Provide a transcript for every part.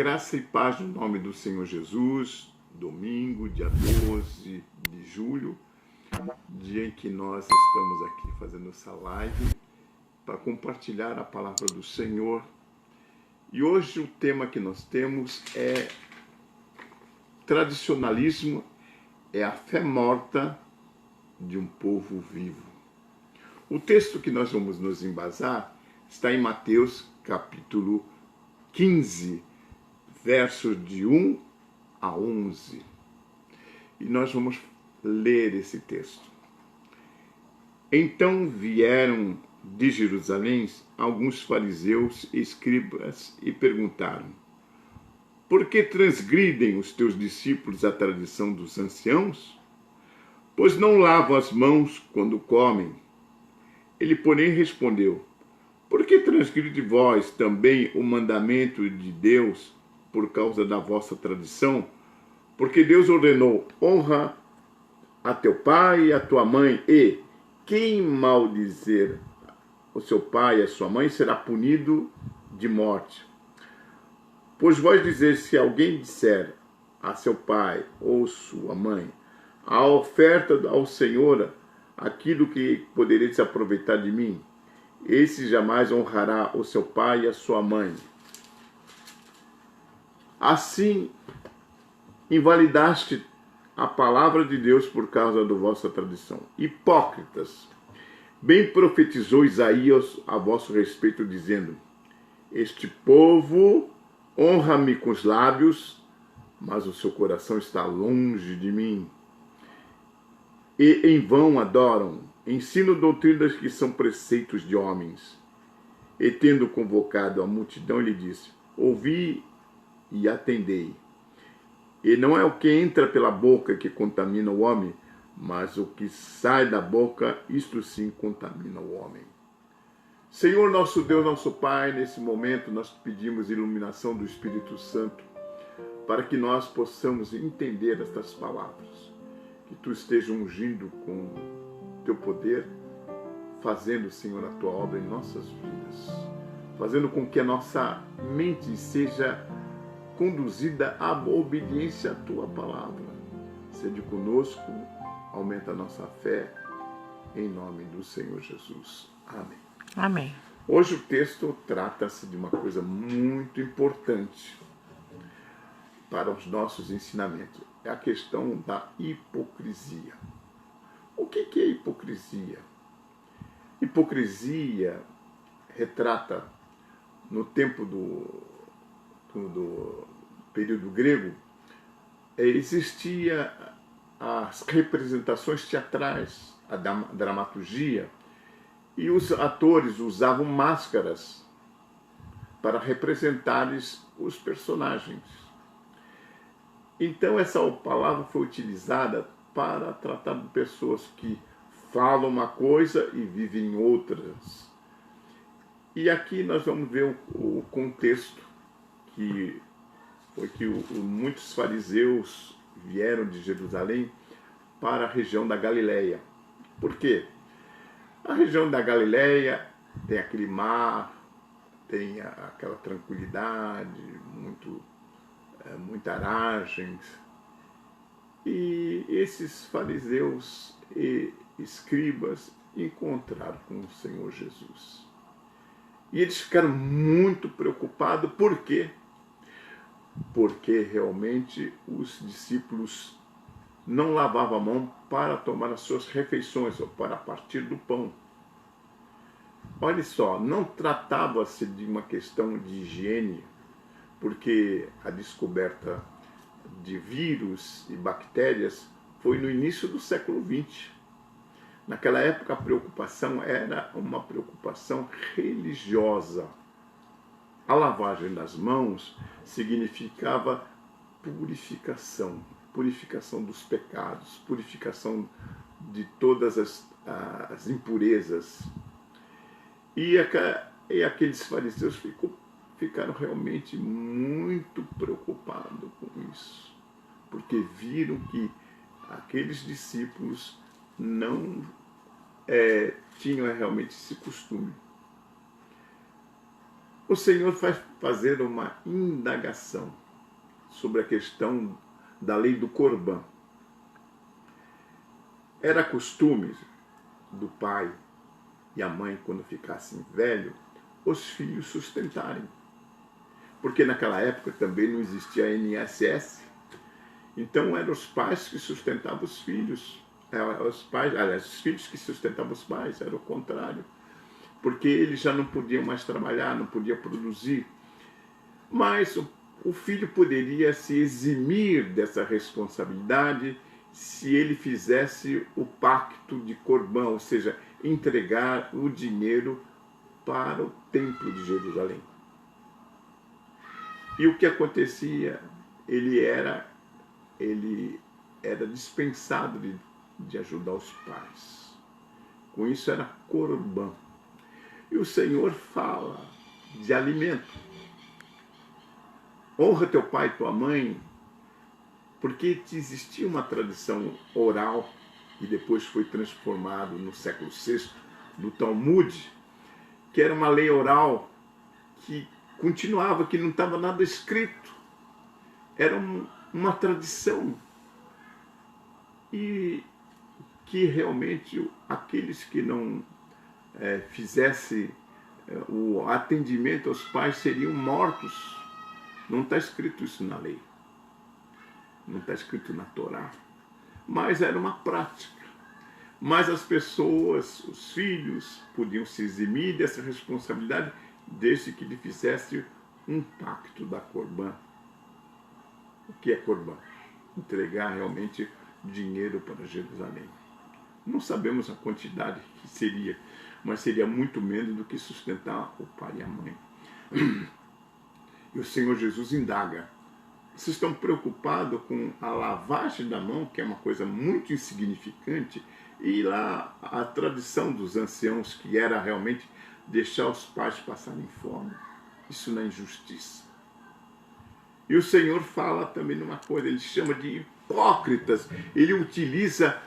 Graça e paz no nome do Senhor Jesus. Domingo, dia 12 de julho, dia em que nós estamos aqui fazendo essa live para compartilhar a palavra do Senhor. E hoje o tema que nós temos é tradicionalismo, é a fé morta de um povo vivo. O texto que nós vamos nos embasar está em Mateus capítulo 15, versos de 1 a 11. E nós vamos ler esse texto. Então vieram de Jerusalém alguns fariseus e escribas e perguntaram: por que transgridem os teus discípulos a tradição dos anciãos? Pois não lavam as mãos quando comem. Ele, porém, respondeu: por que transgride vós também o mandamento de Deus por causa da vossa tradição? Porque Deus ordenou: honra a teu pai e a tua mãe, e quem maldizer o seu pai e a sua mãe será punido de morte. Pois vós dizeis: se alguém disser a seu pai ou sua mãe, a oferta ao Senhor, aquilo que podereis aproveitar de mim, esse jamais honrará o seu pai e a sua mãe. Assim, invalidaste a palavra de Deus por causa da vossa tradição. Hipócritas, bem profetizou Isaías a vosso respeito, dizendo: este povo honra-me com os lábios, mas o seu coração está longe de mim. E em vão adoram, ensinam doutrinas que são preceitos de homens. E tendo convocado a multidão, lhe disse: ouvi e atendei. E não é o que entra pela boca que contamina o homem, mas o que sai da boca, isto sim contamina o homem. Senhor, nosso Deus, nosso Pai, nesse momento nós pedimos iluminação do Espírito Santo para que nós possamos entender estas palavras. Que Tu esteja ungindo com Teu poder, fazendo, Senhor, a Tua obra em nossas vidas, fazendo com que a nossa mente seja conduzida à obediência à Tua palavra. Sede conosco, aumenta a nossa fé, em nome do Senhor Jesus. Amém. Amém. Hoje o texto trata-se de uma coisa muito importante para os nossos ensinamentos. É a questão da hipocrisia. O que é hipocrisia? Hipocrisia retrata, no tempo do período grego, existia as representações teatrais, a dramaturgia, e os atores usavam máscaras para representar os personagens. Então essa palavra foi utilizada para tratar de pessoas que falam uma coisa e vivem outras. E aqui nós vamos ver o contexto, que foi que muitos fariseus vieram de Jerusalém para a região da Galileia. Por quê? A região da Galileia tem aquele mar, tem aquela tranquilidade, muita aragens. E esses fariseus e escribas encontraram com o Senhor Jesus. E eles ficaram muito preocupados. Por quê? Porque realmente os discípulos não lavavam a mão para tomar as suas refeições ou para partir do pão. Olha só, não tratava-se de uma questão de higiene, porque a descoberta de vírus e bactérias foi no início do século XX. Naquela época a preocupação era uma preocupação religiosa. A lavagem das mãos significava purificação, purificação dos pecados, purificação de todas as impurezas. E aqueles fariseus ficaram realmente muito preocupados com isso, porque viram que aqueles discípulos não tinham realmente esse costume. o Senhor vai fazer uma indagação sobre a questão da lei do Corbã. Era costume do pai e a mãe, quando ficassem velhos, os filhos sustentarem. Porque naquela época também não existia INSS. Então eram os pais que sustentavam os filhos. Os filhos que sustentavam os pais, era o contrário. Porque eles já não podiam mais trabalhar, não podiam produzir. Mas o filho poderia se eximir dessa responsabilidade se ele fizesse o pacto de Corbã, ou seja, entregar o dinheiro para o templo de Jerusalém. E o que acontecia? Ele era dispensado de ajudar os pais. Com isso era Corbã. E o Senhor fala de alimento. Honra teu pai e tua mãe, porque existia uma tradição oral e depois foi transformado no século VI, no Talmud, que era uma lei oral que continuava, que não estava nada escrito. Era uma tradição. E que realmente aqueles que não fizessem o atendimento aos pais seriam mortos. Não está escrito isso na lei. Não está escrito na Torá. Mas era uma prática. Mas as pessoas, os filhos, podiam se eximir dessa responsabilidade desde que lhe fizesse um pacto da Corbã. O que é Corbã? Entregar realmente dinheiro para Jerusalém. Não sabemos a quantidade que seria, mas seria muito menos do que sustentar o pai e a mãe. E o Senhor Jesus indaga: vocês estão preocupados com a lavagem da mão, que é uma coisa muito insignificante, e lá a tradição dos anciãos, que era realmente deixar os pais passarem fome? Isso não é injustiça. E o Senhor fala também numa coisa, ele chama de hipócritas. Ele utiliza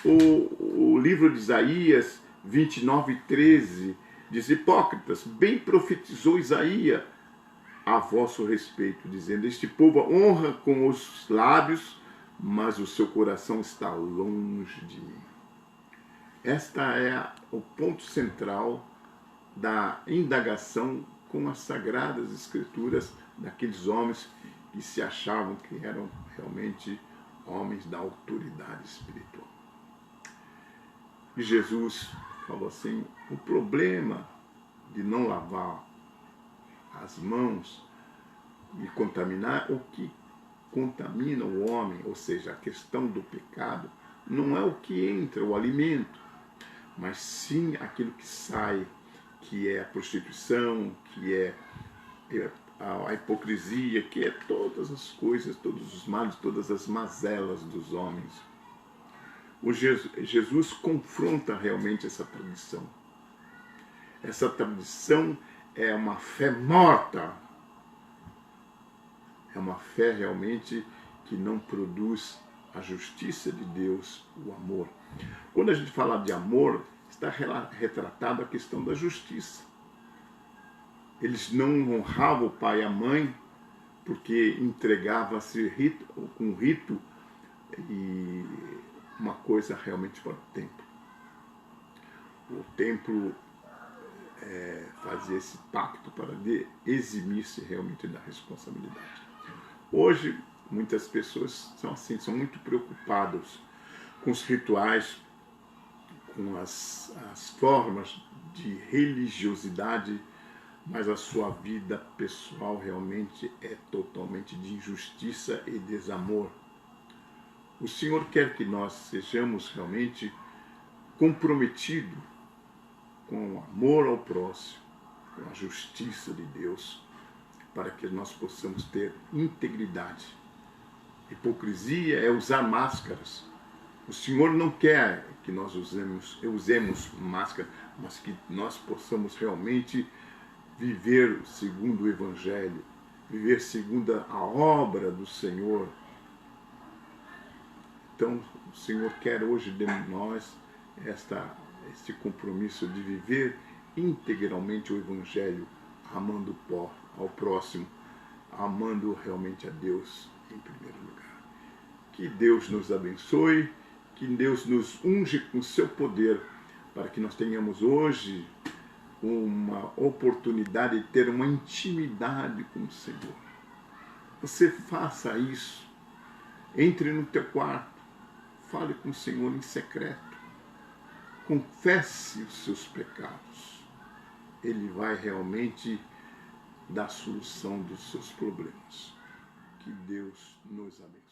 o livro de Isaías 29:13, diz: hipócritas, bem profetizou Isaías a vosso respeito, dizendo: este povo honra com os lábios, mas o seu coração está longe de mim. Esta é o ponto central da indagação com as sagradas escrituras daqueles homens que se achavam que eram realmente homens da autoridade espiritual. E Jesus falou assim: o problema de não lavar as mãos e contaminar, o que contamina o homem, ou seja, a questão do pecado, não é o que entra, o alimento, mas sim aquilo que sai, que é a prostituição, que é a hipocrisia, que é todas as coisas, todos os males, todas as mazelas dos homens. Jesus confronta realmente essa tradição. Essa tradição é uma fé morta. É uma fé realmente que não produz a justiça de Deus, o amor. Quando a gente fala de amor, está retratada a questão da justiça. Eles não honravam o pai e a mãe porque entregava-se com rito e uma coisa realmente para o templo. O templo fazia esse pacto para eximir-se realmente da responsabilidade. Hoje, muitas pessoas são assim, são muito preocupadas com os rituais, com as formas de religiosidade, mas a sua vida pessoal realmente é totalmente de injustiça e desamor. O Senhor quer que nós sejamos realmente comprometidos com o amor ao próximo, com a justiça de Deus, para que nós possamos ter integridade. Hipocrisia é usar máscaras. O Senhor não quer que nós usemos máscara, mas que nós possamos realmente viver segundo o Evangelho, viver segundo a obra do Senhor. Então, o Senhor quer hoje de nós este compromisso de viver integralmente o Evangelho amando ao próximo, amando realmente a Deus em primeiro lugar. Que Deus nos abençoe, que Deus nos unge com seu poder, para que nós tenhamos hoje uma oportunidade de ter uma intimidade com o Senhor. Você faça isso. Entre no teu quarto, fale com o Senhor em secreto. Confesse os seus pecados. Ele vai realmente dar solução dos seus problemas. Que Deus nos abençoe.